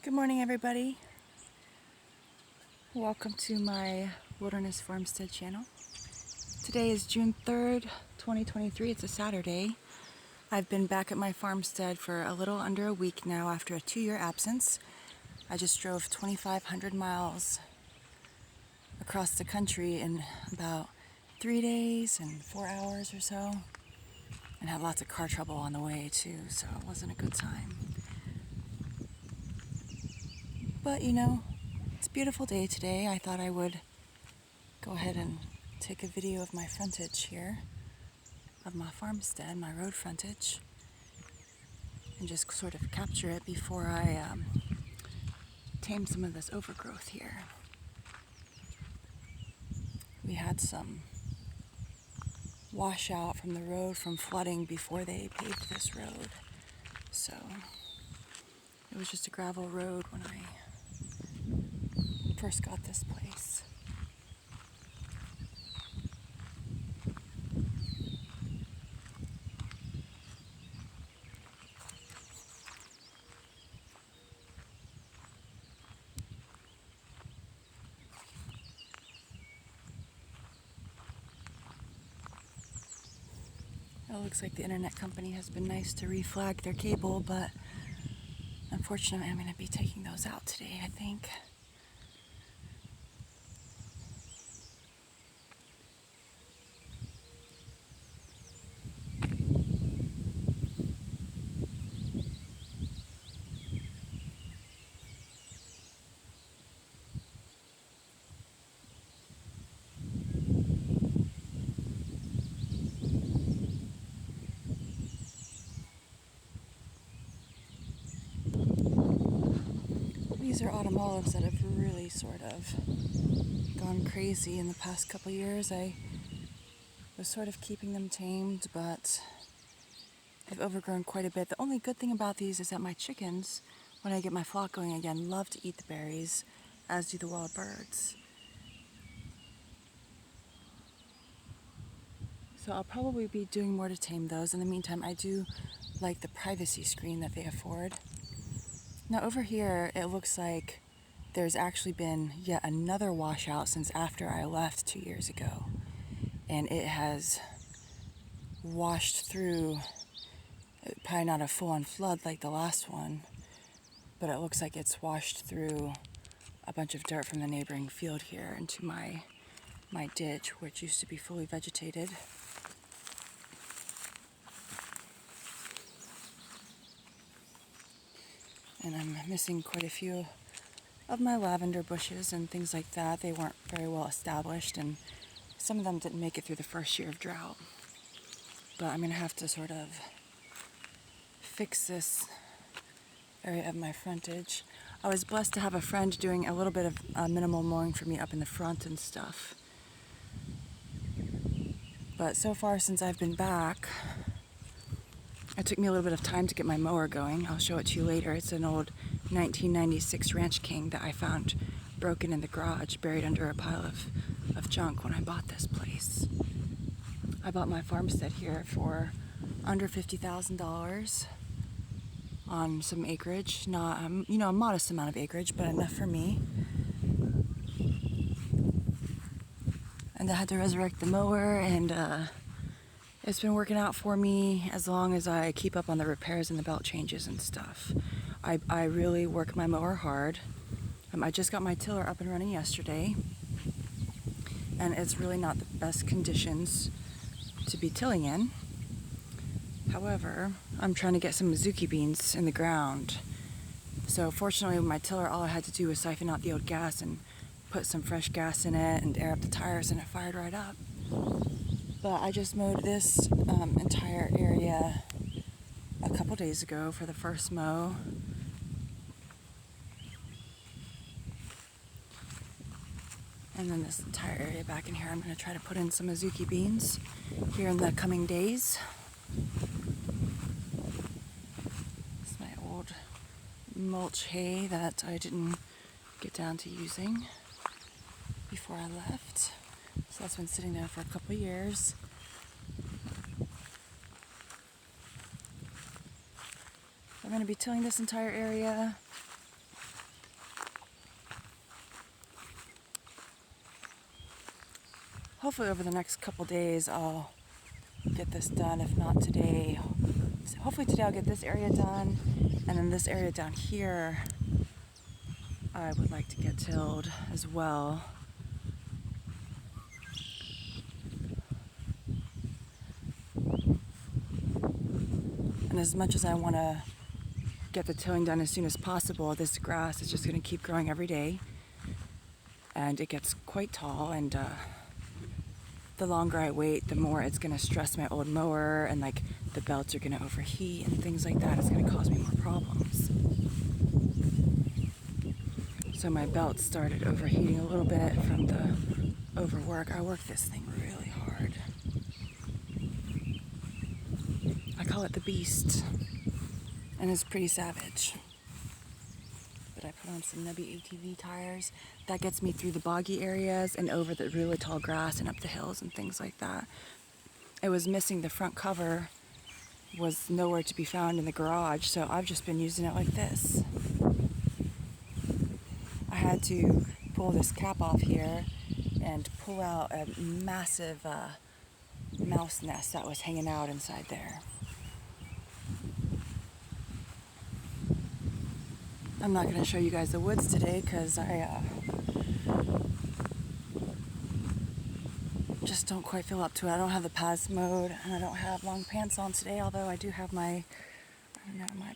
Good morning, everybody. Welcome to my Wilderness Farmstead channel. Today is June 3rd, 2023. It's a Saturday. I've been back at my farmstead for a little under a week now after a 2-year absence. I just drove 2,500 miles across the country in about 3 days and 4 hours or so, and had lots of car trouble on the way too, so it wasn't a good time. But you know, it's a beautiful day today. I thought I would go ahead and take a video of my frontage here, of my farmstead, my road frontage, and just sort of capture it before I tame some of this overgrowth here. We had some washout from the road from flooding before they paved this road, so it was just a gravel road when I first got this place. It looks like the internet company has been nice to reflag their cable, but unfortunately I'm going to be taking those out today, I think. These are autumn olives that have really sort of gone crazy in the past couple years. I was sort of keeping them tamed, but they've overgrown quite a bit. The only good thing about these is that my chickens, when I get my flock going again, love to eat the berries, as do the wild birds. So I'll probably be doing more to tame those. In the meantime, I do like the privacy screen that they afford. Now over here, it looks like there's actually been yet another washout since after I left 2 years ago. And it has washed through, probably not a full-on flood like the last one, but it looks like it's washed through a bunch of dirt from the neighboring field here into my ditch, which used to be fully vegetated. And I'm missing quite a few of my lavender bushes and things like that. They weren't very well established, and some of them didn't make it through the first year of drought. But I'm going to have to sort of fix this area of my frontage. I was blessed to have a friend doing a little bit of minimal mowing for me up in the front and stuff. But so far since I've been back, it took me a little bit of time to get my mower going. I'll show it to you later. It's an old 1996 Ranch King that I found broken in the garage, buried under a pile of junk when I bought this place. I bought my farmstead here for under $50,000 on some acreage. Not, a modest amount of acreage, but enough for me. And I had to resurrect the mower, and it's been working out for me as long as I keep up on the repairs and the belt changes and stuff. I really work my mower hard. I just got my tiller up and running yesterday, and it's really not the best conditions to be tilling in. However, I'm trying to get some Mizuki beans in the ground. So fortunately with my tiller, all I had to do was siphon out the old gas and put some fresh gas in it and air up the tires, and it fired right up. But I just mowed this entire area a couple days ago for the first mow. And then this entire area back in here, I'm going to try to put in some Mizuki beans here in the coming days. This is my old mulch hay that I didn't get down to using before I left. So that's been sitting there for a couple of years. I'm going to be tilling this entire area hopefully over the next couple days I'll get this done. If not today, so hopefully today I'll get this area done, and then this area down here I would like to get tilled as well. And as much as I want to get the tilling done as soon as possible, this grass is just going to keep growing every day, and it gets quite tall, and the longer I wait, the more it's going to stress my old mower, and like the belts are going to overheat and things like that. It's going to cause me more problems. So my belt started overheating a little bit from the overwork. I work this thing really hard. I call it the beast, and it's pretty savage. But I put on some Nebby ATV tires. That gets me through the boggy areas and over the really tall grass and up the hills and things like that. It was missing the front cover, was nowhere to be found in the garage, so I've just been using it like this. I had to pull this cap off here and pull out a massive mouse nest that was hanging out inside there. I'm not going to show you guys the woods today because I just don't quite feel up to it. I don't have the pads mode, and I don't have long pants on today, although I do have my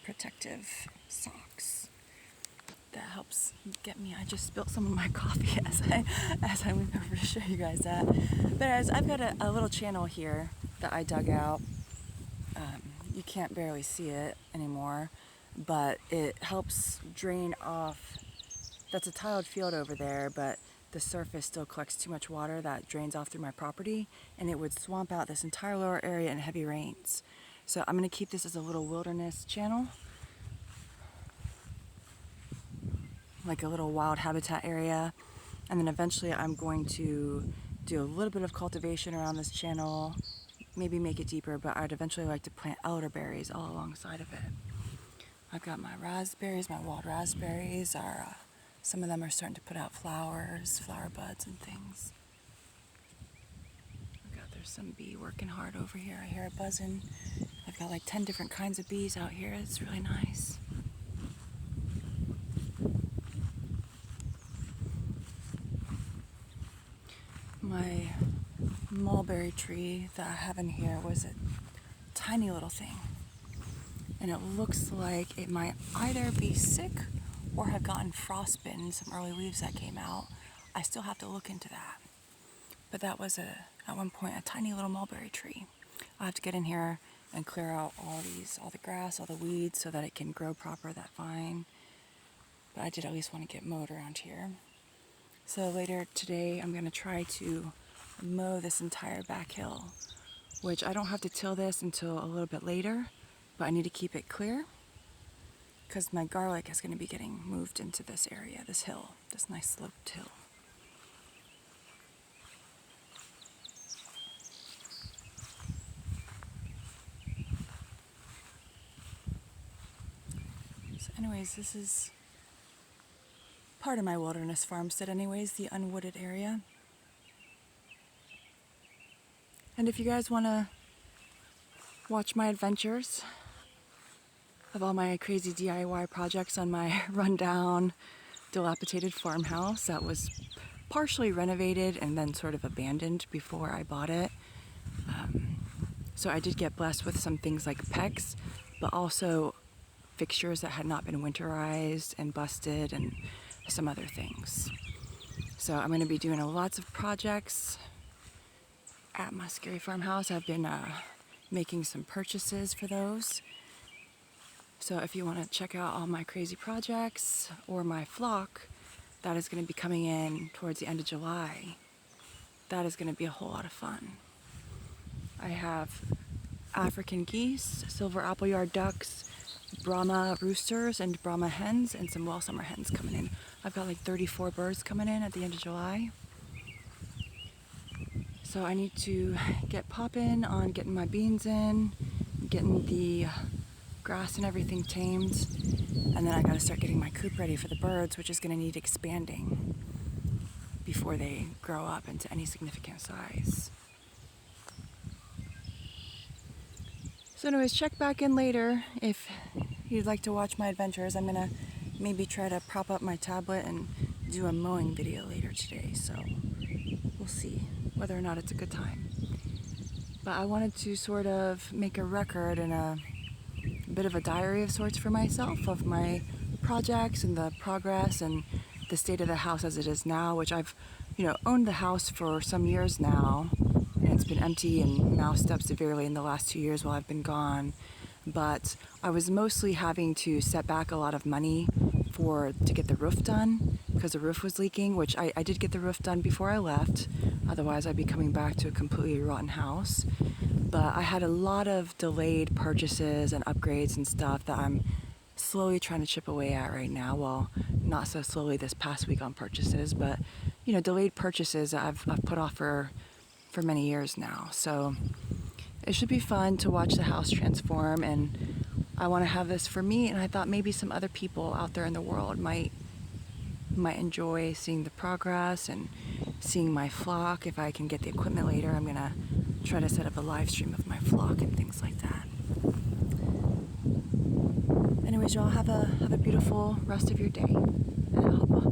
protective socks. That helps get me. I just spilled some of my coffee as I went over to show you guys that. But as I've got a little channel here that I dug out. You can't barely see it anymore, but it helps drain off. That's a tiled field over there, but the surface still collects too much water that drains off through my property, and it would swamp out this entire lower area in heavy rains. So I'm going to keep this as a little wilderness channel, like a little wild habitat area, and then eventually I'm going to do a little bit of cultivation around this channel, maybe make it deeper, but I'd eventually like to plant elderberries all alongside of it. I've got my raspberries, my wild raspberries are, some of them are starting to put out flowers, flower buds and things. I've got, there's some bee working hard over here. I hear it buzzing. I've got like 10 different kinds of bees out here. It's really nice. My mulberry tree that I have in here was a tiny little thing, and it looks like it might either be sick or have gotten frostbitten, some early leaves that came out. I still have to look into that, but that was at one point a tiny little mulberry tree. I'll have to get in here and clear out all the grass, all the weeds, so that it can grow proper, that vine. But I did at least want to get mowed around here. So later today I'm going to try to mow this entire back hill, which I don't have to till this until a little bit later, but I need to keep it clear because my garlic is going to be getting moved into this area, this hill, this nice sloped hill. So anyways, this is part of my wilderness farmstead anyways, the unwooded area. And if you guys want to watch my adventures of all my crazy DIY projects on my rundown, dilapidated farmhouse that was partially renovated and then sort of abandoned before I bought it. So I did get blessed with some things like PEX, but also fixtures that had not been winterized and busted and some other things. So I'm going to be doing lots of projects at my scary farmhouse. I've been making some purchases for those. So if you want to check out all my crazy projects or my flock, that is going to be coming in towards the end of July. That is going to be a whole lot of fun. I have African geese, silver appleyard ducks, Brahma roosters and Brahma hens, and some well summer hens coming in. I've got like 34 birds coming in at the end of July. So I need to get popping on getting my beans in, getting the grass and everything tamed, and then I gotta start getting my coop ready for the birds, which is gonna need expanding before they grow up into any significant size. So anyways, check back in later if you'd like to watch my adventures. I'm gonna maybe try to prop up my tablet and do a mowing video later today, so we'll see whether or not it's a good time. But I wanted to sort of make a record and a bit of a diary of sorts for myself of my projects and the progress and the state of the house as it is now, which I've, owned the house for some years now, and it's been empty and moused up severely in the last 2 years while I've been gone. But I was mostly having to set back a lot of money to get the roof done because the roof was leaking, which I did get the roof done before I left. Otherwise, I'd be coming back to a completely rotten house. But I had a lot of delayed purchases and upgrades and stuff that I'm slowly trying to chip away at right now. Well, not so slowly this past week on purchases, but delayed purchases that I've put off for many years now. So it should be fun to watch the house transform, and I want to have this for me, and I thought maybe some other people out there in the world might enjoy seeing the progress and seeing my flock. If I can get the equipment later, I'm gonna try to set up a live stream of my flock and things like that. Anyways, y'all have a beautiful rest of your day, and